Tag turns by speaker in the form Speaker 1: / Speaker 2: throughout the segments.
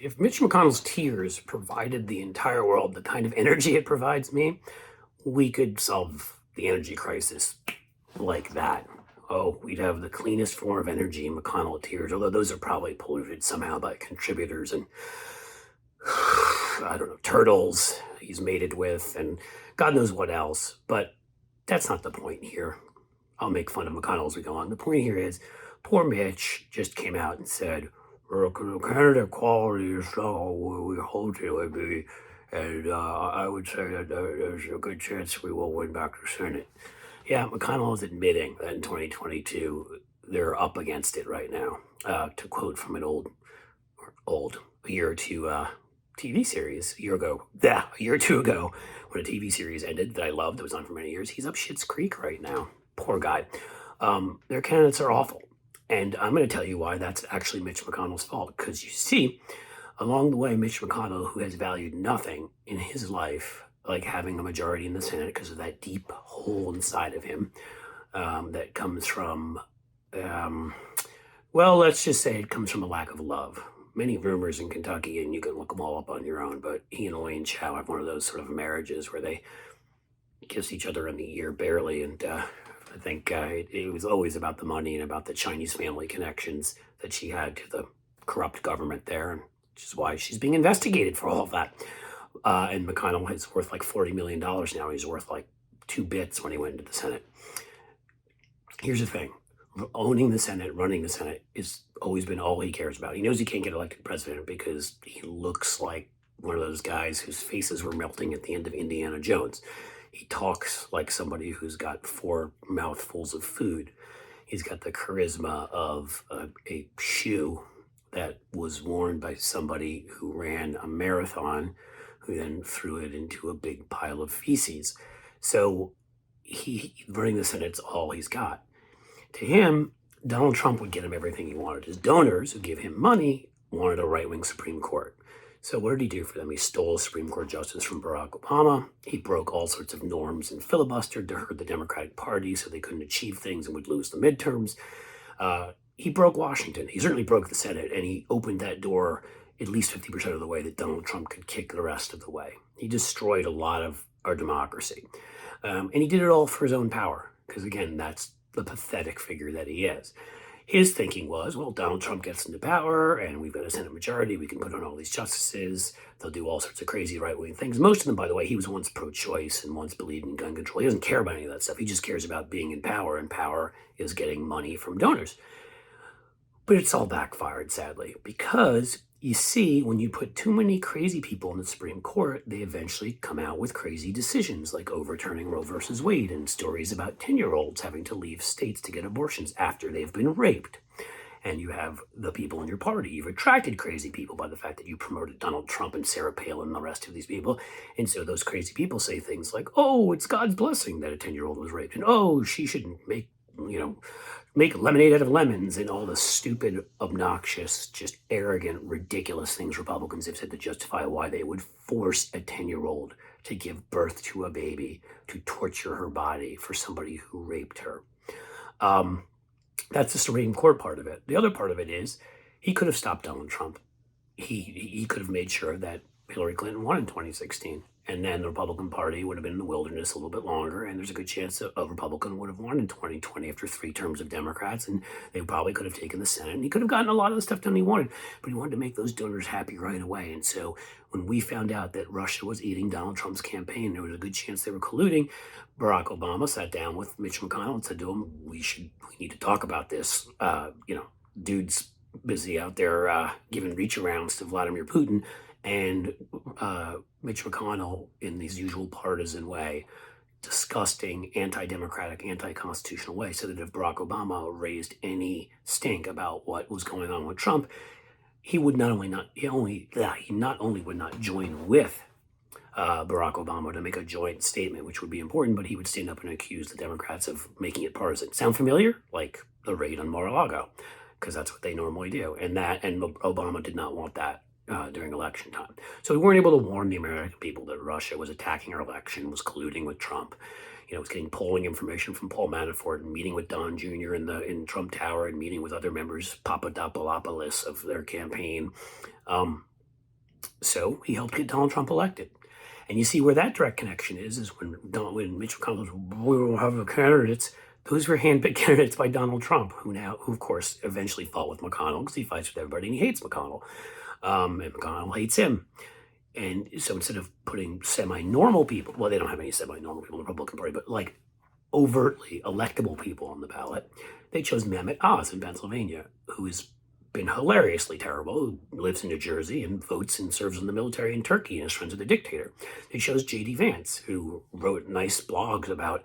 Speaker 1: if Mitch McConnell's tears provided the entire world the kind of energy it provides me, we could solve the energy crisis like that. Oh, we'd have the cleanest form of energy in McConnell tears, although those are probably polluted somehow by contributors and, I don't know, turtles he's mated with and God knows what else. But that's not the point here. I'll make fun of McConnell as we go on. The point here is poor Mitch just came out and said, Canada quality is so we hope it would be, and I would say that there's a good chance we will win back the Senate. Yeah, McConnell is admitting that in 2022 they're up against it right now. To quote from an a year or two TV series, a year or two ago, when a TV series ended that I loved, that was on for many years, he's up Schitt's Creek right now. Poor guy. Their candidates are awful. And I'm going to tell you why that's actually Mitch McConnell's fault. Because you see, along the way, Mitch McConnell, who has valued nothing in his life, like having a majority in the Senate because of that deep hole inside of him that comes from, well, let's just say it comes from a lack of love. Many rumors in Kentucky, and you can look them all up on your own, but he and Elaine Chao have one of those sort of marriages where they kiss each other in the ear barely, and I think it was always about the money and about the Chinese family connections that she had to the corrupt government there, and which is why she's being investigated for all of that. And McConnell is worth like $40 million now. He's worth like 2 bits when he went into the Senate. Here's the thing. Owning the Senate, running the Senate, is always been all he cares about. He knows he can't get elected president because he looks like one of those guys whose faces were melting at the end of Indiana Jones. He talks like somebody who's got 4 mouthfuls of food. He's got the charisma of a shoe that was worn by somebody who ran a marathon, who then threw it into a big pile of feces. So running the Senate's all he's got. To him, Donald Trump would get him everything he wanted. His donors, who give him money, wanted a right-wing Supreme Court. So what did he do for them? He stole a Supreme Court justice from Barack Obama. He broke all sorts of norms and filibustered to hurt the Democratic Party so they couldn't achieve things and would lose the midterms. He broke Washington. He certainly broke the Senate, and he opened that door at least 50% of the way that Donald Trump could kick the rest of the way. He destroyed a lot of our democracy. And he did it all for his own power, because again, that's the pathetic figure that he is. His thinking was, well, Donald Trump gets into power and we've got a Senate majority. We can put on all these justices. They'll do all sorts of crazy right-wing things. Most of them, by the way, he was once pro-choice and once believed in gun control. He doesn't care about any of that stuff. He just cares about being in power, and power is getting money from donors. But it's all backfired, sadly, because you see, when you put too many crazy people in the Supreme Court, they eventually come out with crazy decisions like overturning Roe versus Wade and stories about 10-year-olds having to leave states to get abortions after they've been raped. And you have the people in your party. You've attracted crazy people by the fact that you promoted Donald Trump and Sarah Palin and the rest of these people. And so those crazy people say things like, oh, it's God's blessing that a 10-year-old was raped. And oh, she shouldn't make lemonade out of lemons, and all the stupid, obnoxious, just arrogant, ridiculous things Republicans have said to justify why they would force a 10-year-old to give birth to a baby, to torture her body for somebody who raped her. That's the Supreme Court part of it. The other part of it is he could have stopped Donald Trump. He could have made sure that Hillary Clinton won in 2016. And then the Republican Party would have been in the wilderness a little bit longer, and there's a good chance that a Republican would have won in 2020 after 3 terms of Democrats, and they probably could have taken the Senate, and he could have gotten a lot of the stuff done he wanted, but he wanted to make those donors happy right away. And so when we found out that Russia was eating Donald Trump's campaign, there was a good chance they were colluding, Barack Obama sat down with Mitch McConnell and said to him, we need to talk about this. Dude's busy out there giving reach-arounds to Vladimir Putin. And Mitch McConnell, in his usual partisan way, disgusting, anti-democratic, anti-constitutional way, so that if Barack Obama raised any stink about what was going on with Trump, he not only would not join with Barack Obama to make a joint statement, which would be important, but he would stand up and accuse the Democrats of making it partisan. Sound familiar? Like the raid on Mar-a-Lago, because that's what they normally do. And Obama did not want that during election time. So we weren't able to warn the American people that Russia was attacking our election, was colluding with Trump. Was getting polling information from Paul Manafort and meeting with Don Jr. in Trump Tower and meeting with other members, Papadopoulos, of their campaign. So he helped get Donald Trump elected. And you see where that direct connection is when Mitch McConnell goes, we will have the candidates. Those were handpicked candidates by Donald Trump, who of course, eventually fought with McConnell because he fights with everybody and he hates McConnell. And McConnell hates him. And so instead of putting semi-normal people, well, they don't have any semi-normal people in the Republican Party, but like overtly electable people on the ballot, they chose Mehmet Oz in Pennsylvania, who has been hilariously terrible, who lives in New Jersey and votes and serves in the military in Turkey and is friends with the dictator. They chose J.D. Vance, who wrote nice blogs about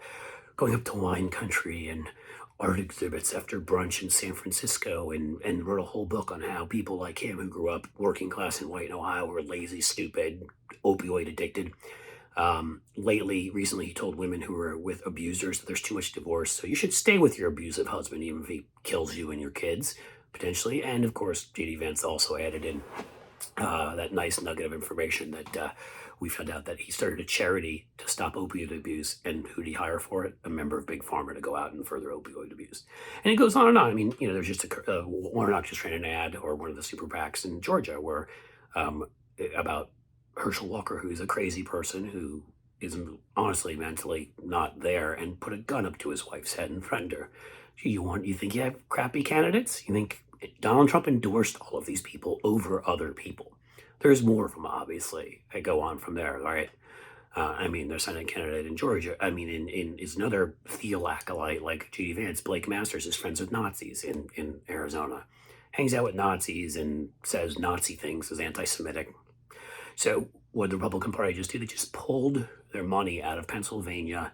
Speaker 1: going up to wine country and art exhibits after brunch in San Francisco, and wrote a whole book on how people like him who grew up working class and white in Ohio were lazy, stupid, opioid addicted. Recently, he told women who were with abusers that there's too much divorce, so you should stay with your abusive husband even if he kills you and your kids, potentially. And of course, J.D. Vance also added in that nice nugget of information that we found out that he started a charity to stop opioid abuse. And who did he hire for it? A member of Big Pharma to go out and further opioid abuse. And it goes on and on. I mean, there's just Warnock just ran an ad, or one of the super PACs in Georgia, where about Herschel Walker, who's a crazy person who is honestly mentally not there, and put a gun up to his wife's head and threatened her. You think you have crappy candidates? You think Donald Trump endorsed all of these people over other people? There's more of them, obviously. I go on from there, right? Their Senate candidate in Georgia, is another Thiel acolyte like J.D. Vance. Blake Masters is friends with Nazis in Arizona. Hangs out with Nazis and says Nazi things, is anti-Semitic. So what the Republican Party just did, they just pulled their money out of Pennsylvania,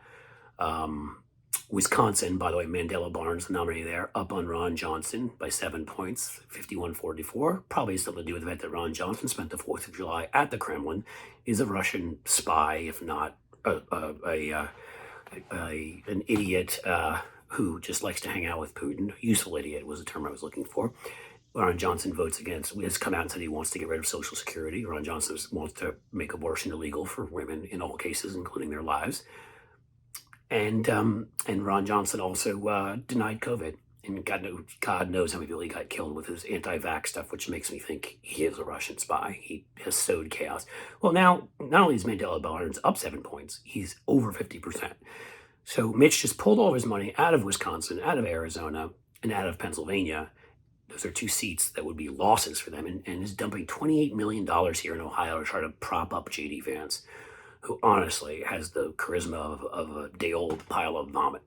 Speaker 1: Wisconsin. By the way, Mandela Barnes, the nominee there, up on Ron Johnson by 7 points, 51-44. Probably something to do with the fact that Ron Johnson spent the 4th of July at the Kremlin, is a Russian spy, if not an idiot who just likes to hang out with Putin. Useful idiot was the term I was looking for. Ron Johnson has come out and said he wants to get rid of Social Security. Ron Johnson wants to make abortion illegal for women in all cases, including their lives. And Ron Johnson also denied COVID. And God knows how many people he got killed with his anti-vax stuff, which makes me think he is a Russian spy. He has sowed chaos. Well, now, not only is Mandela Barnes up 7 points, he's over 50%. So Mitch just pulled all of his money out of Wisconsin, out of Arizona, and out of Pennsylvania. Those are two seats that would be losses for them, and is dumping $28 million here in Ohio to try to prop up J.D. Vance, who honestly has the charisma of a day-old pile of vomit.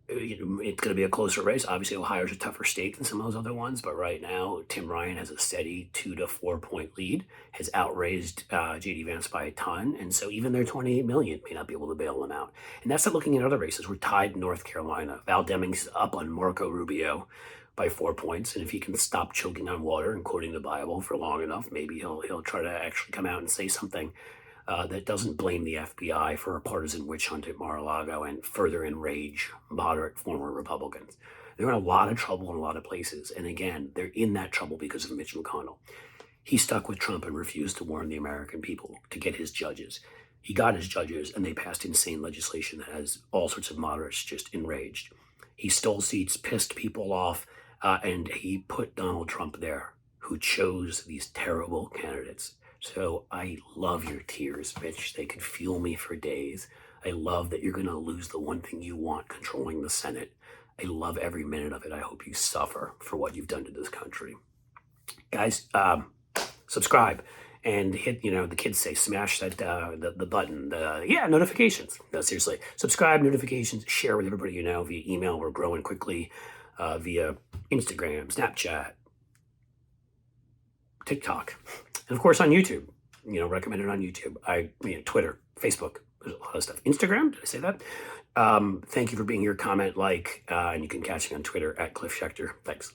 Speaker 1: It's going to be a closer race. Obviously, Ohio's a tougher state than some of those other ones, but right now, Tim Ryan has a steady 2 to 4 point lead, has outraised J.D. Vance by a ton, and so even their $28 million may not be able to bail them out. And that's not looking at other races. We're tied in North Carolina. Val Demings up on Marco Rubio by 4 points, and if he can stop choking on water and quoting the Bible for long enough, maybe he'll try to actually come out and say something that doesn't blame the FBI for a partisan witch hunt at Mar-a-Lago and further enrage moderate former Republicans. They're in a lot of trouble in a lot of places. And again, they're in that trouble because of Mitch McConnell. He stuck with Trump and refused to warn the American people to get his judges. He got his judges, and they passed insane legislation that has all sorts of moderates just enraged. He stole seats, pissed people off, and he put Donald Trump there, who chose these terrible candidates. So I love your tears, Mitch. They could fuel me for days. I love that you're going to lose the one thing you want, controlling the Senate. I love every minute of it. I hope you suffer for what you've done to this country. Guys, subscribe and hit, the kids say, smash that the button, notifications. No, seriously, subscribe, notifications, share with everybody you know via email. We're growing quickly via Instagram, Snapchat, TikTok, and of course on YouTube. Recommended on YouTube. Twitter, Facebook, there's a lot of stuff. Instagram, did I say that? Thank you for being here. Comment, and you can catch me on Twitter at Cliff Schecter. Thanks.